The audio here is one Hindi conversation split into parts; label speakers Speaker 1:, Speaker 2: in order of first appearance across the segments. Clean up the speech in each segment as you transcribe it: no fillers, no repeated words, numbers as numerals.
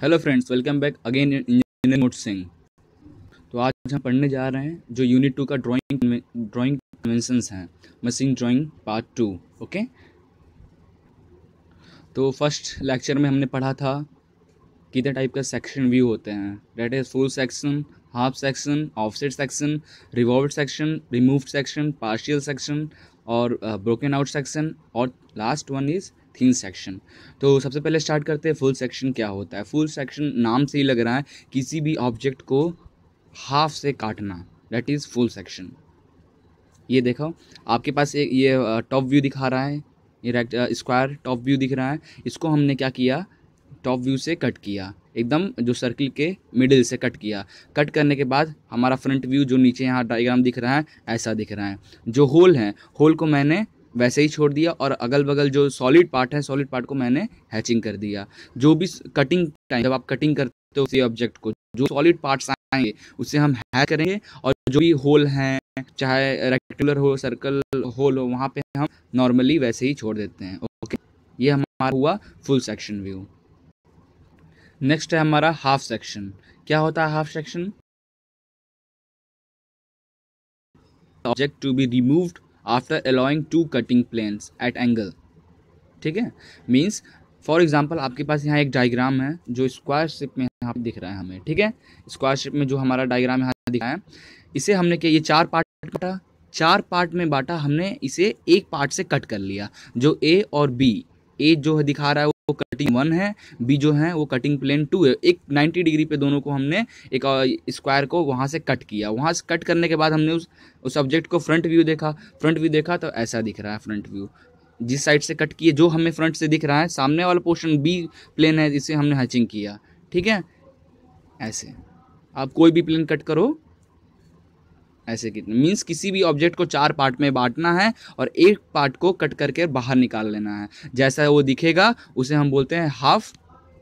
Speaker 1: Hello friends, welcome back again engineer note Singh. तो आज हम पढ़ने जा रहे हैं जो यूनिट 2 का ड्राइंग कन्वेंशंस हैं, मशीन ड्राइंग पार्ट 2। ओके, तो फर्स्ट लेक्चर में हमने पढ़ा था कितने टाइप का सेक्शन व्यू होते हैं। That is full section, half section, offset section, revolved section, removed section, partial section और ब्रोकन आउट सेक्शन, और last one is thin section. तो सबसे पहले स्टार्ट करते हैं फुल सेक्शन क्या होता है। फुल सेक्शन नाम से ही लग रहा है किसी भी ऑब्जेक्ट को हाफ से काटना, दैट इज़ फुल सेक्शन। ये देखो, आपके पास एक ये टॉप व्यू दिखा रहा है, ये स्क्वायर टॉप व्यू दिख रहा है। इसको हमने क्या किया, टॉप व्यू से कट किया, एकदम जो सर्किल के मिडिल से कट किया। कट करने के बाद हमारा फ्रंट व्यू जो नीचे यहाँ डायग्राम दिख रहा है ऐसा दिख रहा है। जो होल है, होल को मैंने वैसे ही छोड़ दिया, और अगल बगल जो सॉलिड पार्ट है, सॉलिड पार्ट को मैंने हैचिंग कर दिया। जो भी कटिंग टाइम जब आप कटिंग करते हो उसी ऑब्जेक्ट को, जो सॉलिड पार्ट्स आएंगे उसे हम हैच करेंगे, और जो भी होल हैं, चाहे रेक्टेंगुलर हो, सर्कल होल हो, वहाँ पे हम नॉर्मली वैसे ही छोड़ देते हैं। ओके, ये हमारा हुआ फुल सेक्शन व्यू। नेक्स्ट है हमारा हाफ सेक्शन। क्या होता है half section? Object to be removed after allowing to cutting planes at angle. ठीक है, मीन्स फॉर एग्जाम्पल आपके पास यहाँ एक डायग्राम है जो स्क्वायर शेप में यहाँ पे दिख रहा है हमें। ठीक है, स्क्वायर शेप में जो हमारा डायग्राम यहाँ दिख रहा है, इसे हमने क्या, ये चार पार्ट काटा, चार पार्ट में बांटा हमने, इसे एक पार्ट से कट कर लिया। जो ए और बी, ए जो है दिखा रहा है वो कटिंग 1 है, बी जो है वो कटिंग प्लेन 2 है। एक 90 डिग्री पे दोनों को हमने एक स्क्वायर को वहाँ से कट किया। वहाँ से कट करने के बाद हमने उस ऑब्जेक्ट को फ्रंट व्यू देखा। फ्रंट व्यू देखा तो ऐसा दिख रहा है फ्रंट व्यू। जिस साइड से कट किए, जो हमें फ्रंट से दिख रहा है, सामने वाला पोर्शन बी प्लेन है, इसे हमने हैचिंग किया। ठीक है, ऐसे आप कोई भी प्लेन कट करो, ऐसे कितने मीन्स किसी भी ऑब्जेक्ट को चार पार्ट में बांटना है और एक पार्ट को कट करके बाहर निकाल लेना है। जैसा वो दिखेगा उसे हम बोलते हैं हाफ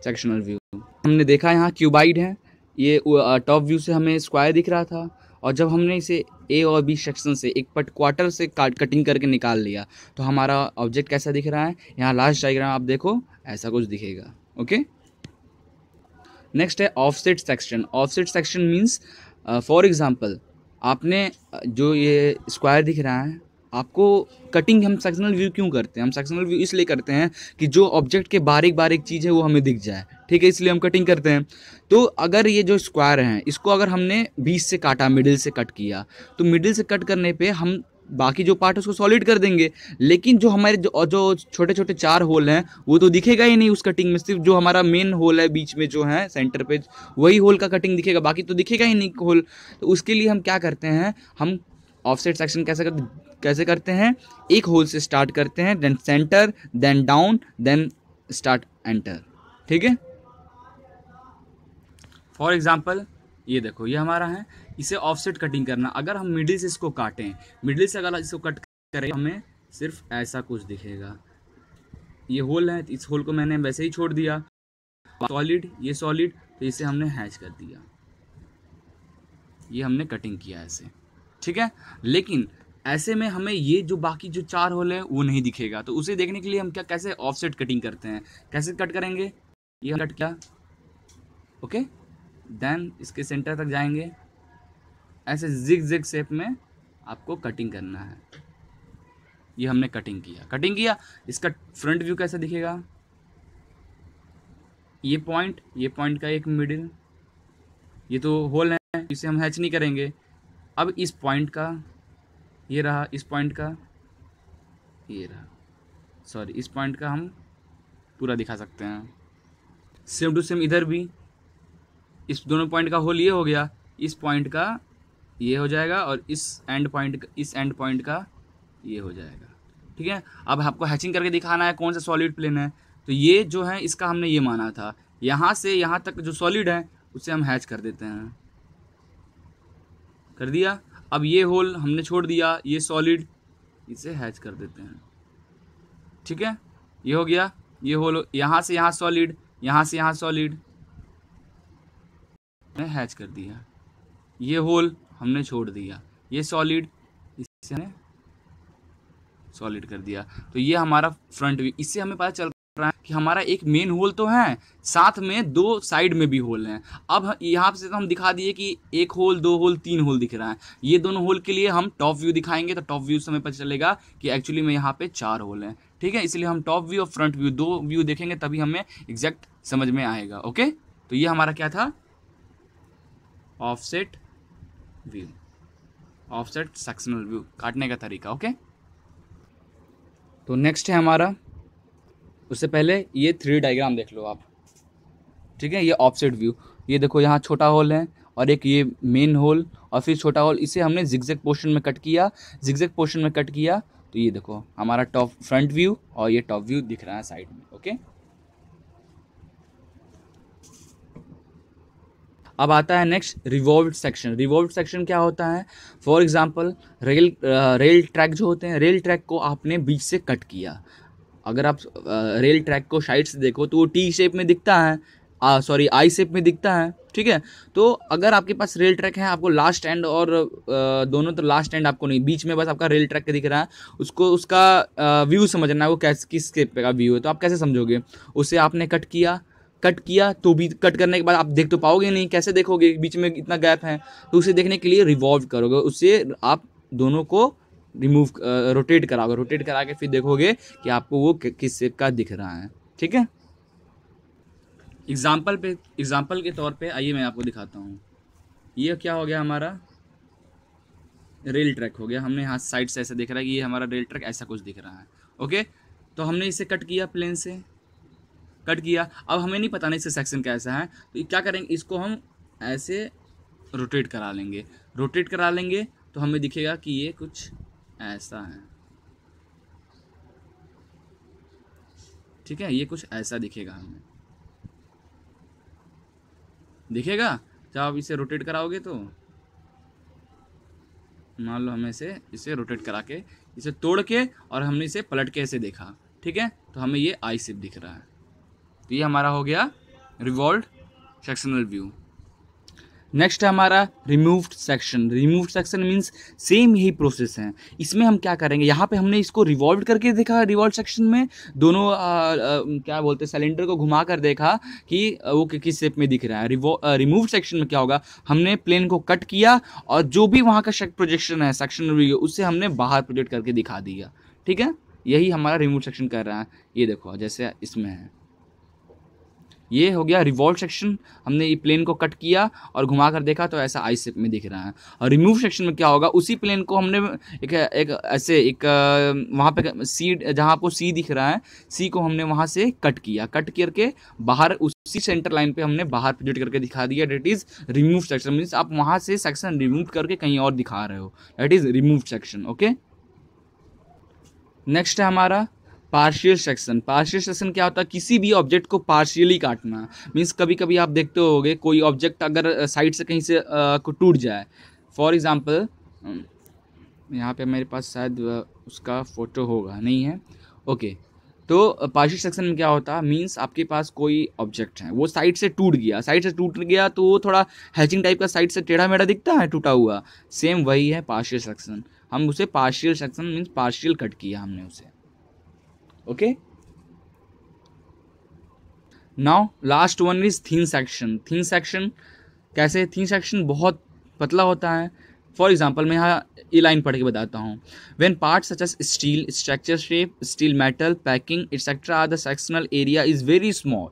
Speaker 1: सेक्शनल व्यू। हमने देखा यहाँ क्यूबाइड है, ये टॉप व्यू से हमें स्क्वायर दिख रहा था, और जब हमने इसे ए और बी सेक्शन से एक क्वार्टर से कटिंग करके निकाल लिया तो हमारा ऑब्जेक्ट कैसा दिख रहा है। यहाँ लास्ट डायग्राम आप देखो, ऐसा कुछ दिखेगा। ओके, नेक्स्ट है offset section. Offset section means for example आपने जो ये स्क्वायर दिख रहा है, आपको कटिंग हम सेक्शनल व्यू क्यों करते हैं? हम सेक्शनल व्यू इसलिए करते हैं कि जो ऑब्जेक्ट के बारीक बारीक चीज़ है वो हमें दिख जाए। ठीक है, इसलिए हम कटिंग करते हैं। तो अगर ये जो स्क्वायर है, इसको अगर हमने बीच से काटा, मिडिल से कट किया, तो मिडिल से कट करने पे हम बाकी जो पार्ट है उसको सॉलिड कर देंगे, लेकिन जो हमारे जो छोटे छोटे चार होल हैं वो तो दिखेगा ही नहीं उस कटिंग में। सिर्फ जो हमारा मेन होल है बीच में जो है सेंटर पे, वही होल का कटिंग दिखेगा, बाकी तो दिखेगा ही नहीं होल। तो उसके लिए हम क्या करते हैं, हम ऑफसेट सेक्शन कैसे करते हैं, एक होल से स्टार्ट करते हैं, then center, then down, then start enter. ठीक है, फॉर एग्जाम्पल ये देखो, ये हमारा है, इसे ऑफसेट कटिंग करना। अगर हम मिडिल से इसको काटें, मिडिल से अगर इसको कट करें, हमें सिर्फ ऐसा कुछ दिखेगा। ये होल है, इस होल को मैंने वैसे ही छोड़ दिया। सॉलिड, ये सॉलिड, तो इसे हमने हैच कर दिया, ये हमने कटिंग किया ऐसे। ठीक है, लेकिन ऐसे में हमें ये जो बाकी जो चार होल है वो नहीं दिखेगा। तो उसे देखने के लिए हम क्या, कैसे ऑफसेट कटिंग करते हैं, कैसे कट करेंगे, ये हम कट किया। ओके, देन इसके सेंटर तक जाएंगे, ऐसे जिग जिग शेप में आपको कटिंग करना है। ये हमने कटिंग किया। इसका फ्रंट व्यू कैसा दिखेगा, ये पॉइंट का एक मिडिल, ये तो होल है, इसे हम हैच नहीं करेंगे। अब इस पॉइंट का ये रहा, इस पॉइंट का ये रहा, सॉरी इस पॉइंट का हम पूरा दिखा सकते हैं। सेम टू सेम इधर भी, इस दोनों पॉइंट का होल ये हो गया, इस पॉइंट का ये हो जाएगा, और इस एंड पॉइंट का ये हो जाएगा। ठीक है, अब आपको हैचिंग करके दिखाना है कौन सा सॉलिड प्लेन है। तो ये जो है इसका हमने ये माना था, यहाँ से यहाँ तक जो सॉलिड है उसे हम हैच कर देते हैं, कर दिया। अब ये होल हमने छोड़ दिया, ये सॉलिड, इसे हैच कर देते हैं। ठीक है, ये हो गया, ये होल यहाँ से यहाँ सॉलिड, यहाँ से यहाँ सॉलिड, मैंने हैच कर दिया। ये होल हमने छोड़ दिया, ये सॉलिड, इसे हमने सॉलिड कर दिया। तो ये हमारा फ्रंट व्यू, इससे हमें पता चल रहा है कि हमारा एक मेन होल तो है, साथ में दो साइड में भी होल हैं। अब यहाँ से तो हम दिखा दिए कि एक होल, दो होल, तीन होल दिख रहा है। ये दोनों होल के लिए हम टॉप व्यू दिखाएंगे, तो टॉप व्यू से हमें पता चलेगा कि एक्चुअली में यहाँ पे 4 होल हैं। ठीक है, इसलिए हम टॉप व्यू और फ्रंट व्यू दो व्यू देखेंगे, तभी हमें एग्जैक्ट समझ में आएगा। ओके, तो ये हमारा क्या था, offset view, offset sectional view काटने का तरीका। ओके, तो नेक्स्ट है हमारा, उससे पहले ये 3D डायग्राम देख लो आप। ठीक है, ये ऑफसेट व्यू, ये देखो यहाँ छोटा होल है और एक ये मेन होल और फिर छोटा होल, इसे हमने जिगजैग पोर्शन में कट किया, जिगजैग पोर्शन में कट किया, तो ये देखो हमारा टॉप फ्रंट व्यू और ये टॉप व्यू दिख रहा है साइड में। ओके, अब आता है next revolved section. Revolved section क्या होता है, फॉर एग्जांपल रेल ट्रैक जो होते हैं, रेल ट्रैक को आपने बीच से कट किया। अगर आप रेल ट्रैक को साइड से देखो तो वो टी शेप में दिखता है, सॉरी आई शेप में दिखता है। ठीक है, तो अगर आपके पास रेल ट्रैक है, आपको लास्ट एंड और दोनों, तो लास्ट एंड आपको नहीं, बीच में बस आपका रेल ट्रैक दिख रहा है, उसको उसका व्यू समझना है, वो कैसे किस शेप का व्यू है, तो आप कैसे समझोगे, उसे आपने कट किया तो भी कट करने के बाद आप देख तो पाओगे नहीं, कैसे देखोगे, बीच में इतना गैप है, तो उसे देखने के लिए रिवॉल्व करोगे, उससे आप दोनों को रिमूव रोटेट कराओगे, रोटेट करा के फिर देखोगे कि आपको वो किस शेप का दिख रहा है। ठीक है, एग्जाम्पल के तौर पे आइए मैं आपको दिखाता हूँ। ये क्या हो गया, हमारा रेल ट्रैक हो गया, हमने यहाँ साइड से ऐसा दिख रहा है कि ये हमारा रेल ट्रैक ऐसा कुछ दिख रहा है। ओके, तो हमने इसे कट किया, प्लेन से कट किया, अब हमें नहीं पता ना इससे सेक्शन कैसा है, तो क्या करेंगे, इसको हम ऐसे रोटेट करा लेंगे, रोटेट करा लेंगे तो हमें दिखेगा कि ये कुछ ऐसा है। ठीक है, ये कुछ ऐसा दिखेगा, हमें दिखेगा जब आप इसे रोटेट कराओगे, तो मान लो हमें इसे रोटेट करा के, इसे तोड़ के और हमने इसे पलट के ऐसे देखा। ठीक है, तो हमें ये आई शेप दिख रहा है, तो ये हमारा हो गया रिवॉल्व्ड सेक्शनल व्यू। नेक्स्ट है हमारा removed section. Removed section means same यही प्रोसेस है, इसमें हम क्या करेंगे, यहाँ पे हमने इसको रिवॉल्व करके देखा, रिवॉल्व सेक्शन में दोनों क्या बोलते हैं, सिलेंडर को घुमा कर देखा कि वो किस शेप में दिख रहा है। रिमूव्ड सेक्शन में क्या होगा, हमने प्लेन को कट किया और जो भी वहाँ का प्रोजेक्शन है, सेक्शन व्यू, उससे हमने बाहर प्रोजेक्ट करके दिखा दिया। ठीक है, यही हमारा रिमूव सेक्शन कर रहा है। ये देखो जैसे इसमें है, ये हो गया रिवॉल्व सेक्शन, हमने ये प्लेन को कट किया और घुमा कर देखा तो ऐसा आई शेप में दिख रहा है। और रिमूव सेक्शन में क्या होगा, उसी प्लेन को हमने एक वहाँ पे सी, जहाँ आपको सी दिख रहा है, सी को हमने वहाँ से कट किया, कट करके बाहर उसी सेंटर लाइन पे हमने बाहर प्रोजेक्ट करके दिखा दिया। That is remove section, means आप वहाँ से सेक्शन रिमूव करके कहीं और दिखा रहे हो, that is remove section. Okay, next है हमारा पार्शियल सेक्शन। पार्शियल सेक्शन क्या होता है, किसी भी ऑब्जेक्ट को पार्शियली काटना। मीन्स कभी कभी आप देखते होगे कोई ऑब्जेक्ट अगर साइड से कहीं से को टूट जाए, फॉर एग्जांपल यहाँ पे मेरे पास शायद उसका फोटो होगा, नहीं है। ओके, तो पार्शियल सेक्शन में क्या होता है, मीन्स आपके पास कोई ऑब्जेक्ट है, वो साइड से टूट गया, साइड से टूट गया तो वो थोड़ा हैचिंग टाइप का साइड से टेढ़ा मेढ़ा दिखता है, टूटा हुआ, सेम वही है पार्शियल सेक्शन। हम उसे partial section means partial cut किया हमने उसे। Okay, now last one is thin section. Thin section कैसे, थिन सेक्शन बहुत पतला होता है। फॉर एग्जाम्पल मैं यहाँ ये लाइन पढ़ के बताता हूँ, when parts such as steel, structure shape, steel metal, packing etcetera are the sectional area is very small,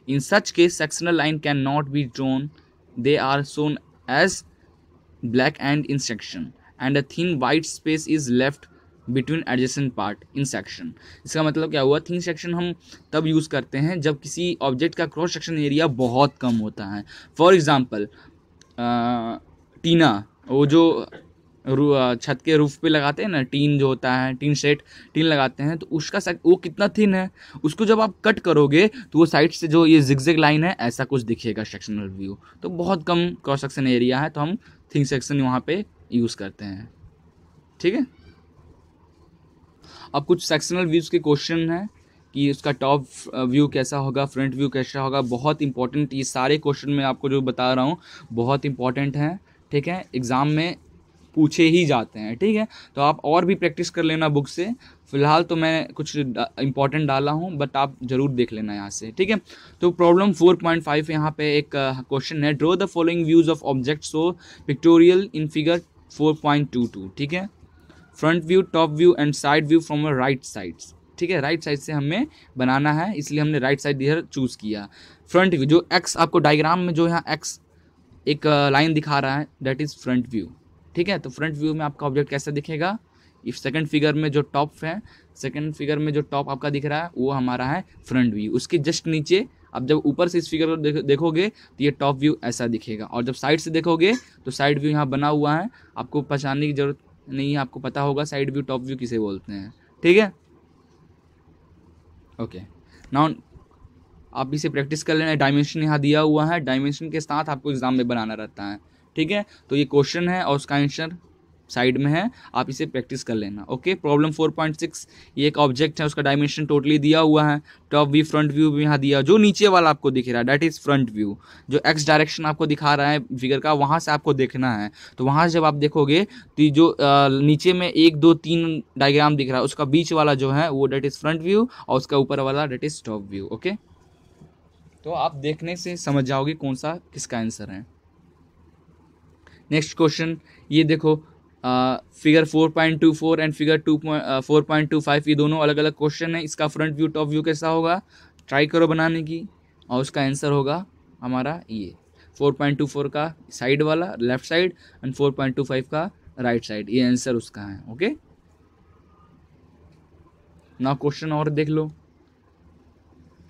Speaker 1: in such case sectional line can not be drawn, they are shown as black and in section and a thin white space is left between adjacent part in section. इसका मतलब क्या हुआ, थिन सेक्शन हम तब यूज़ करते हैं जब किसी ऑब्जेक्ट का क्रॉस सेक्शन एरिया बहुत कम होता है। फॉर एग्जांपल टीना, वो जो छत के रूफ पे लगाते हैं ना, टीन जो होता है, टीन सेट, टीन लगाते हैं, तो उसका वो कितना थिन है, उसको जब आप कट करोगे तो वो साइड से जो ये जिगजैग लाइन है ऐसा कुछ दिखेगा सेक्शनल व्यू। तो बहुत कम क्रॉस सेक्शन एरिया है, तो हम थिन सेक्शन वहाँ पे यूज़ करते हैं। ठीक है, अब कुछ सेक्शनल व्यूज़ के क्वेश्चन हैं कि उसका टॉप व्यू कैसा होगा, फ्रंट व्यू कैसा होगा, बहुत इंपॉर्टेंट। ये सारे क्वेश्चन मैं आपको जो बता रहा हूँ बहुत इंपॉर्टेंट हैं। ठीक है, एग्ज़ाम में पूछे ही जाते हैं। ठीक है, तो आप और भी प्रैक्टिस कर लेना बुक से। फिलहाल तो मैं कुछ इंपॉर्टेंट डाला हूँ, बट आप जरूर देख लेना यहाँ से, ठीक है। तो प्रॉब्लम 4.5 यहाँ पे एक क्वेश्चन है, draw the following views of object so pictorial in figure 4.22, ठीक है। Front view, top view and side view from a right sides, ठीक है। राइट साइड से हमें बनाना है, इसलिए हमने राइट साइड इधर चूज किया। फ्रंट व्यू, जो एक्स आपको डायग्राम में जो यहाँ एक्स एक लाइन दिखा रहा है, दैट इज फ्रंट व्यू, ठीक है। तो फ्रंट व्यू में आपका ऑब्जेक्ट कैसा दिखेगा, इफ सेकंड फिगर में जो टॉप है, सेकंड फिगर में जो टॉप आपका दिख रहा है वो हमारा है फ्रंट व्यू। उसके जस्ट नीचे अब जब ऊपर से इस फिगर को देखोगे तो ये टॉप व्यू ऐसा दिखेगा, और जब साइड से देखोगे तो साइड व्यू यहाँ बना हुआ है, आपको पहचानने की जरूरत नहीं है, आपको पता होगा साइड व्यू टॉप व्यू किसे बोलते हैं, ठीक है। ओके, नाउ आप इसे प्रैक्टिस कर लेना। डायमेंशन यहाँ दिया हुआ है, डायमेंशन के साथ आपको एग्जाम में बनाना रहता है, ठीक है। तो ये क्वेश्चन है और उसका आंसर साइड में है, आप इसे प्रैक्टिस कर लेना। ओके, प्रॉब्लम 4.6, ये एक ऑब्जेक्ट है, उसका डायमेंशन टोटली दिया हुआ है, टॉप व्यू फ्रंट व्यू भी यहाँ दिया, जो नीचे वाला आपको दिख रहा है दैट इज फ्रंट व्यू। जो एक्स डायरेक्शन आपको दिखा रहा है फिगर का, वहाँ से आपको देखना है, तो वहाँ से जब आप देखोगे तो जो नीचे में 1 2 3 डायग्राम दिख रहा है, उसका बीच वाला जो है वो दैट इज फ्रंट व्यू, और उसका ऊपर वाला that is top view. Okay, तो आप देखने से समझ जाओगे कौन सा किसका आंसर है। नेक्स्ट क्वेश्चन, ये देखो, फिगर 4.24 एंड फिगर 4.25, ये दोनों अलग अलग क्वेश्चन है। इसका फ्रंट व्यू टॉप व्यू कैसा होगा, ट्राई करो बनाने की, और उसका आंसर होगा हमारा ये 4.24 का साइड वाला लेफ्ट साइड एंड 4.25 का राइट साइड, ये आंसर उसका है। ओके, ना क्वेश्चन और देख लो,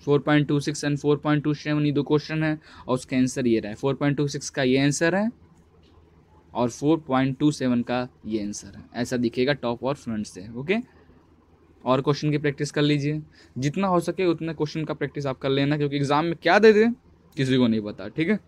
Speaker 1: 4.26 एंड 4.27, ये दो क्वेश्चन है और उसका आंसर ये रहा है। 4.26 का ये आंसर है और 4.27 का ये आंसर है, ऐसा दिखेगा टॉप और फ्रंट से। ओके, और क्वेश्चन की प्रैक्टिस कर लीजिए, जितना हो सके उतने क्वेश्चन का प्रैक्टिस आप कर लेना, क्योंकि एग्जाम में क्या दे दे किसी को नहीं पता, ठीक है।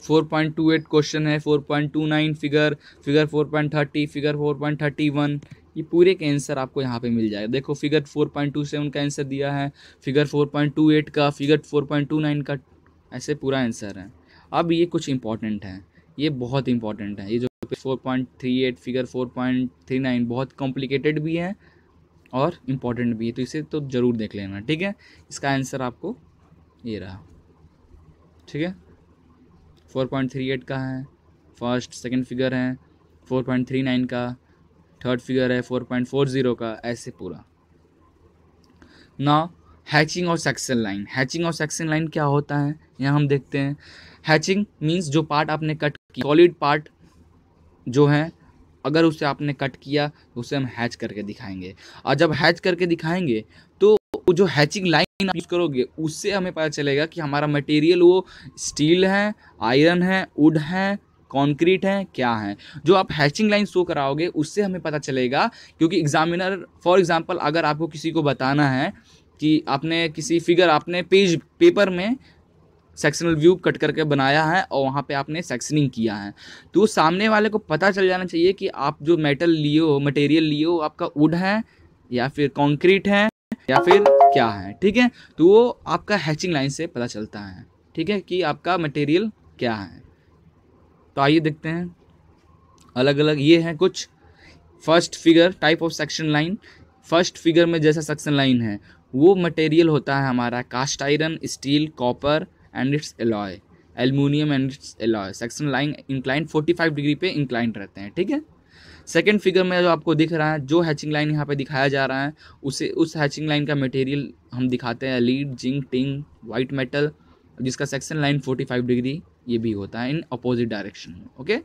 Speaker 1: 4.28 क्वेश्चन है, 4.29 फिगर 4.30, फिगर 4.31, ये पूरे के आंसर आपको यहाँ पे मिल जाएगा। देखो, फिगर 4.27 का आंसर दिया है, फिगर 4.28 का, फिगर 4.29 का, ऐसे पूरा आंसर है। अब ये कुछ इंपॉर्टेंट है, ये बहुत इंपॉर्टेंट है, ये जो 4.38 फिगर 4.39 बहुत कॉम्प्लिकेटेड भी है और इम्पॉर्टेंट भी है, तो इसे तो ज़रूर देख लेना, ठीक है। इसका आंसर आपको ये रहा, ठीक है। 4.38 का है फर्स्ट, सेकंड फिगर है 4.39 का, थर्ड फिगर है 4.40 का, ऐसे पूरा ना। हैचिंग और सेक्शन लाइन, हैचिंग और सेक्शन लाइन क्या होता है यहाँ हम देखते हैं। हैचिंग मीन्स जो पार्ट आपने कट किया, सॉलिड पार्ट जो है, अगर उसे आपने कट किया तो उसे हम हैच करके दिखाएंगे, और जब हैच करके दिखाएंगे तो जो हैचिंग लाइन आप यूज़ करोगे उससे हमें पता चलेगा कि हमारा मटेरियल वो स्टील है, आयरन है, वुड है, कंक्रीट है, क्या है। जो आप हैचिंग लाइन शो कराओगे उससे हमें पता चलेगा, क्योंकि एग्जामिनर फॉर एग्जांपल अगर आपको किसी को बताना है कि आपने किसी फिगर आपने पेपर में सेक्शनल व्यू कट करके बनाया है और वहाँ पे आपने सेक्शनिंग किया है, तो सामने वाले को पता चल जाना चाहिए कि आप जो मेटल लिए हो, मटेरियल लिए हो, आपका वुड है या फिर कंक्रीट है या फिर क्या है, ठीक है। तो वो आपका हैचिंग लाइन से पता चलता है, ठीक है, कि आपका मटेरियल क्या है। तो आइए देखते हैं अलग अलग, ये हैं कुछ। First figure, type of section line. First figure में जैसा सेक्शन लाइन है वो मटेरियल होता है हमारा cast iron, steel, copper and its alloy, aluminium and its alloy. Section line incline 45 degree पे इंक्लाइंड रहते हैं, ठीक है। सेकंड फिगर में जो आपको दिख रहा है, जो हैचिंग लाइन यहाँ पे दिखाया जा रहा है, उस हैचिंग लाइन का मटेरियल हम दिखाते हैं lead, zinc, tin, white metal, जिसका सेक्शन लाइन 45 डिग्री ये भी होता है इन अपोजिट डायरेक्शन में। ओके,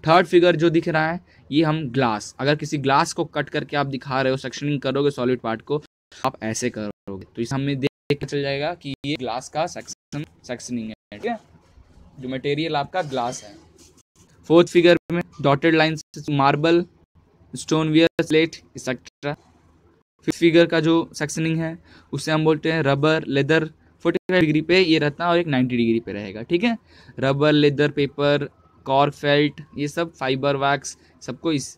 Speaker 1: थर्ड फिगर जो दिख रहा है ये हम ग्लास, अगर किसी ग्लास को कट करके आप दिखा रहे हो, सेक्शनिंग करोगे सॉलिड पार्ट को, आप ऐसे करोगे तो इस हमें देख चल जाएगा कि ये ग्लास का सेक्शनिंग है, ठीक है, जो मटेरियल आपका ग्लास है। फोर्थ फिगर में dotted lines, marble, stoneware, slate etcetera. Fifth figure का जो सेक्शनिंग है उसे हम बोलते हैं रबर, लेदर। 45 डिग्री पे ये रहता है और एक 90 डिग्री पे रहेगा, ठीक है। Rubber, leather, paper, cork, felt, ये सब फाइबर, वैक्स, सबको इस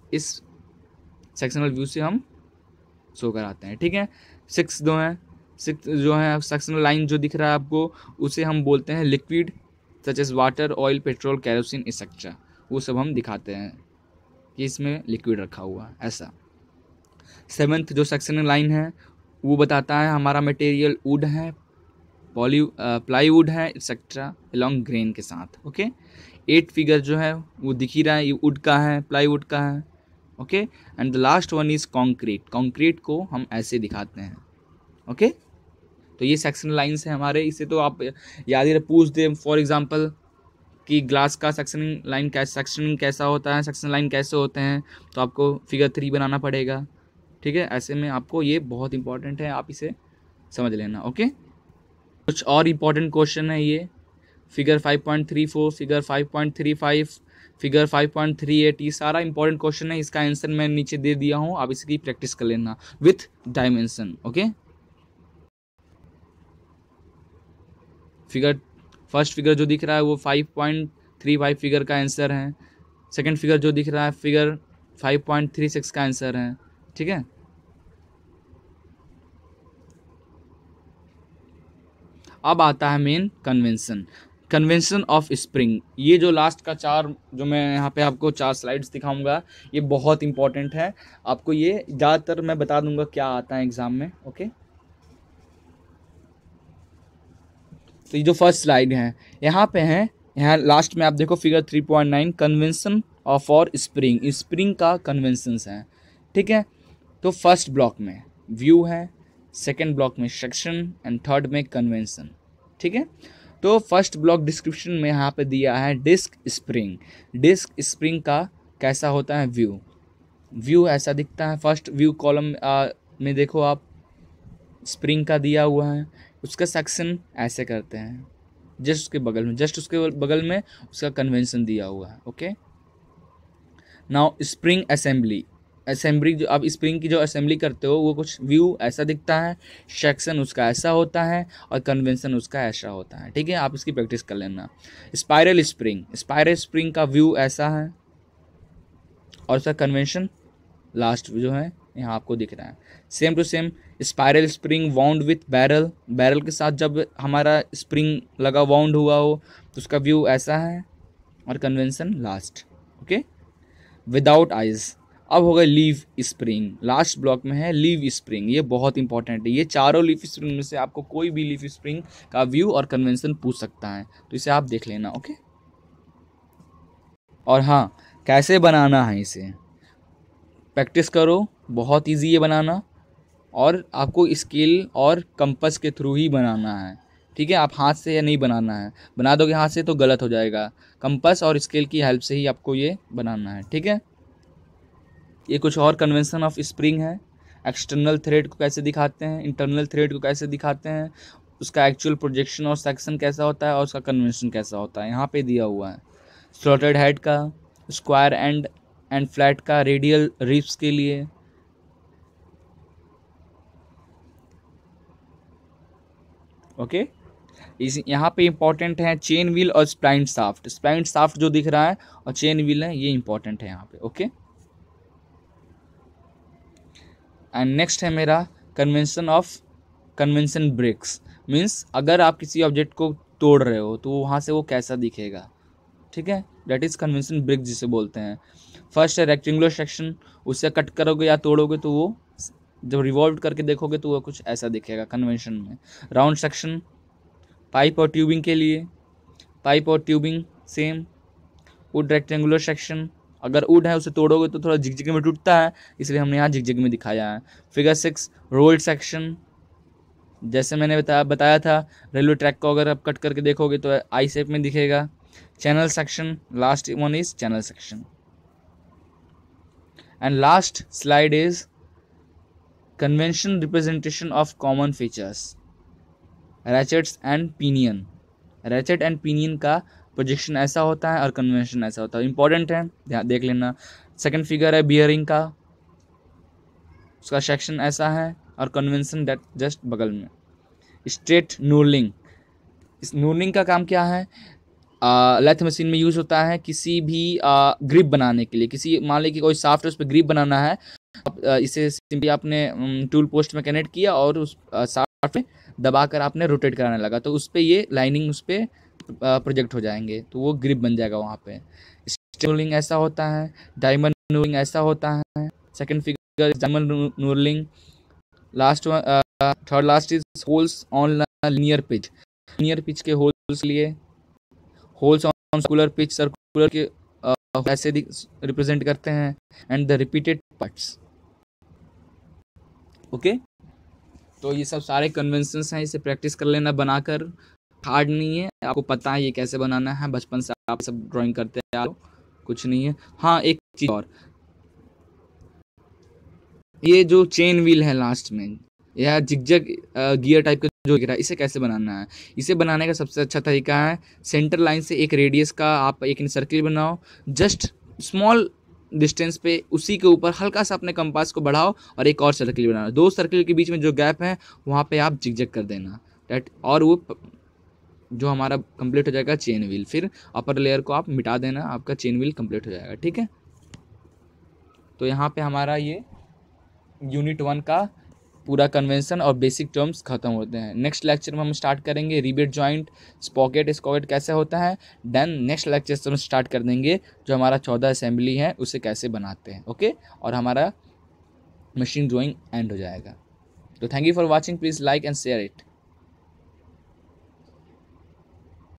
Speaker 1: सेक्शनल व्यू से हम शो कराते हैं, ठीक है। सिक्स जो है सेक्शनल लाइन जो दिख रहा है आपको, उसे हम बोलते हैं liquid, such as water, oil, petrol, kerosene etcetera, वो सब हम दिखाते हैं कि इसमें लिक्विड रखा हुआ है, ऐसा। सेवन्थ जो सेक्शनल लाइन है वो बताता है हमारा मटेरियल वुड है, प्लाईवुड है एक्सेट्रा अलॉन्ग ग्रेन के साथ। ओके, 8 फिगर जो है वो दिख ही रहा है, ये वुड का है, प्लाईवुड का है। Okay, and the last one is concrete. Concrete को हम ऐसे दिखाते हैं। ओके, तो ये सेक्शनल लाइन्स है हमारे। इसे तो आप याद ही पूछ दे फॉर एग्जांपल कि ग्लास का सेक्शनिंग कैसा होता है, सेक्शन लाइन कैसे होते हैं, तो आपको फिगर 3 बनाना पड़ेगा। ठीक है, ऐसे में आपको ये बहुत इंपॉर्टेंट है, आप इसे समझ लेना। ओके, कुछ और इम्पॉर्टेंट क्वेश्चन है ये, फिगर 5.34, फिगर 5.35, फिगर 5.38, ये सारा इंपॉर्टेंट क्वेश्चन है। इसका आंसर मैं नीचे दे दिया हूँ, आप इसकी प्रैक्टिस कर लेना with dimension. Okay, first figure जो दिख रहा है वो 5.35 फिगर का आंसर है। सेकंड फिगर जो दिख रहा है फिगर 5.36 का आंसर है। ठीक है, अब आता है मेन कन्वेंशन ऑफ स्प्रिंग। ये जो लास्ट का 4 जो मैं यहाँ पे आपको 4 स्लाइड्स दिखाऊंगा, ये बहुत इंपॉर्टेंट है। आपको ये ज़्यादातर मैं बता दूंगा क्या आता है एग्जाम में। ओके, तो ये जो फर्स्ट स्लाइड है यहाँ पे है, यहाँ लास्ट में आप देखो figure 3.9 convention of for spring का कन्वेंशंस है। ठीक है, तो फर्स्ट ब्लॉक में व्यू है, सेकंड ब्लॉक में सेक्शन एंड थर्ड में कन्वेंशन। ठीक है, तो फर्स्ट ब्लॉक डिस्क्रिप्शन में यहाँ पे दिया है डिस्क स्प्रिंग का कैसा होता है व्यू ऐसा दिखता है। फर्स्ट व्यू कॉलम में देखो आप, स्प्रिंग का दिया हुआ है, उसका सेक्शन ऐसे करते हैं, जस्ट उसके बगल में उसका कन्वेंशन दिया हुआ है। ओके, नाउ स्प्रिंग असेंबली जो आप स्प्रिंग की जो असेंबली करते हो वो कुछ व्यू ऐसा दिखता है, सेक्शन उसका ऐसा होता है और कन्वेंशन उसका ऐसा होता है। ठीक है, आप इसकी प्रैक्टिस कर लेना। स्पाइरल स्प्रिंग का व्यू ऐसा है और उसका कन्वेंशन लास्ट जो है यहाँ आपको दिख रहा है। Same to same spiral spring wound with barrel के साथ जब हमारा स्प्रिंग लगा वाउंड हुआ हो तो उसका व्यू ऐसा है और convention last. Okay, without eyes. अब हो गए लीफ स्प्रिंग, लास्ट ब्लॉक में है लीफ स्प्रिंग। ये बहुत इंपॉर्टेंट है, ये चारों लीफ स्प्रिंग में से आपको कोई भी लीफ स्प्रिंग का व्यू और कन्वेंशन पूछ सकता है, तो इसे आप देख लेना। ओके, और हाँ, कैसे बनाना है इसे प्रैक्टिस करो, बहुत ईजी है बनाना, और आपको स्केल और कंपास के थ्रू ही बनाना है। ठीक है, आप हाथ से या नहीं बनाना है, बना दोगे हाथ से तो गलत हो जाएगा। कंपास और स्केल की हेल्प से ही आपको ये बनाना है। ठीक है, ये कुछ और कन्वेंशन ऑफ स्प्रिंग है। एक्सटर्नल थ्रेड को कैसे दिखाते हैं, इंटरनल थ्रेड को कैसे दिखाते हैं, उसका एक्चुअल प्रोजेक्शन और सेक्शन कैसा होता है और उसका कन्वेंशन कैसा होता है, यहाँ पे दिया हुआ है। स्लॉटेड हेड का, स्क्वायर एंड फ्लैट का, रेडियल रिप्स के लिए। ओके, इस यहाँ पे इंपॉर्टेंट है चेन व्हील और स्प्लाइंट साफ्ट जो दिख रहा है और चेन व्हील है, ये इंपॉर्टेंट है यहाँ पे। ओके, एंड नेक्स्ट है मेरा कन्वेंशन ब्रेक्स। मीन्स अगर आप किसी ऑब्जेक्ट को तोड़ रहे हो तो वहाँ से वो कैसा दिखेगा। ठीक है, दैट इज कन्वेंशन ब्रेक जिसे बोलते हैं। फर्स्ट है रेक्टेंगुलर सेक्शन, उससे कट करोगे या तोड़ोगे तो वो जब रिवॉल्व करके देखोगे तो वो कुछ ऐसा दिखेगा कन्वेंशन में। राउंड सेक्शन पाइप और ट्यूबिंग के लिए, पाइप और tubing same. Would rectangular section, अगर वुड है उसे तोड़ोगे तो थोड़ा झिकझिक में टूटता है, इसलिए हमने यहाँ झिकझिक में दिखाया है। फिगर 6 रोल्ड सेक्शन, जैसे मैंने बताया था रेलवे ट्रैक को अगर आप कट करके देखोगे तो आई शेप में दिखेगा। Channel section, last one is channel section. And last slide is convention representation of common features, ratchets and pinion. Ratchet and pinion का प्रोजेक्शन ऐसा होता है और कन्वेंशन ऐसा होता है, इंपॉर्टेंट है, ध्यान देख लेना। सेकंड फिगर है बियरिंग का, उसका सेक्शन ऐसा है और कन्वेंशन डेट जस्ट बगल में। स्ट्रेट नूरलिंग, इस नूरलिंग का काम क्या है, लेथ मशीन में यूज होता है किसी भी ग्रिप बनाने के लिए। किसी मान लीजिए कि कोई शाफ्ट है उस पर ग्रिप बनाना है, इसे सिंपली आपने टूल पोस्ट में कनेक्ट किया और उस शाफ्ट पे दबाकर आपने रोटेट कराने लगा तो उस पर ये लाइनिंग उस पर प्रोजेक्ट हो जाएंगे, तो वो ग्रिप बन जाएगा वहाँ पे। स्ट्रेट नूरलिंग ऐसा होता है, डायमंड नूरलिंग ऐसा होता है। Second figure diamond knurling. Last one, third last is holes on linear pitch. Linear pitch के होल्स लिए holes on circular pitch, circular के ऐसे रिप्रेजेंट करते हैं. And the repeated parts. Okay, तो ये सब सारे कन्वेंशंस हैं, इसे प्रैक्टिस कर लेना बनाकर. हार्ड नहीं है, आपको पता है ये कैसे बनाना है, बचपन से आप सब ड्राइंग करते हैं, कुछ नहीं है. हाँ, एक चीज और, ये जो चेन व्हील है लास्ट में, यह जिगजैग गियर टाइप का जो गिरा, इसे कैसे बनाना है. इसे बनाने का सबसे अच्छा तरीका है, सेंटर लाइन से एक रेडियस का आप एक सर्किल बनाओ, जस्ट स्मॉल डिस्टेंस पे, उसी के ऊपर हल्का सा अपने कंपास को बढ़ाओ और एक और सर्किल बनाओ. दो सर्किल के बीच में जो गैप है वहाँ पे आप जिगजैग कर देना. दैट, और वो जो हमारा कंप्लीट हो जाएगा चेन व्हील. फिर अपर लेयर को आप मिटा देना, आपका चेन व्हील कंप्लीट हो जाएगा. ठीक है, तो यहाँ पे हमारा ये यूनिट 1 का पूरा कन्वेंशन और बेसिक टर्म्स खत्म होते हैं. नेक्स्ट लेक्चर में हम स्टार्ट करेंगे रिवेट जॉइंट, स्पॉकेट, स्कॉकेट कैसे होता है. देन नेक्स्ट लेक्चर से हम स्टार्ट कर देंगे जो हमारा 14 असेंबली है उसे कैसे बनाते हैं. ओके, और हमारा मशीन ड्राइंग एंड हो जाएगा. तो thank you for watching, please like and share it.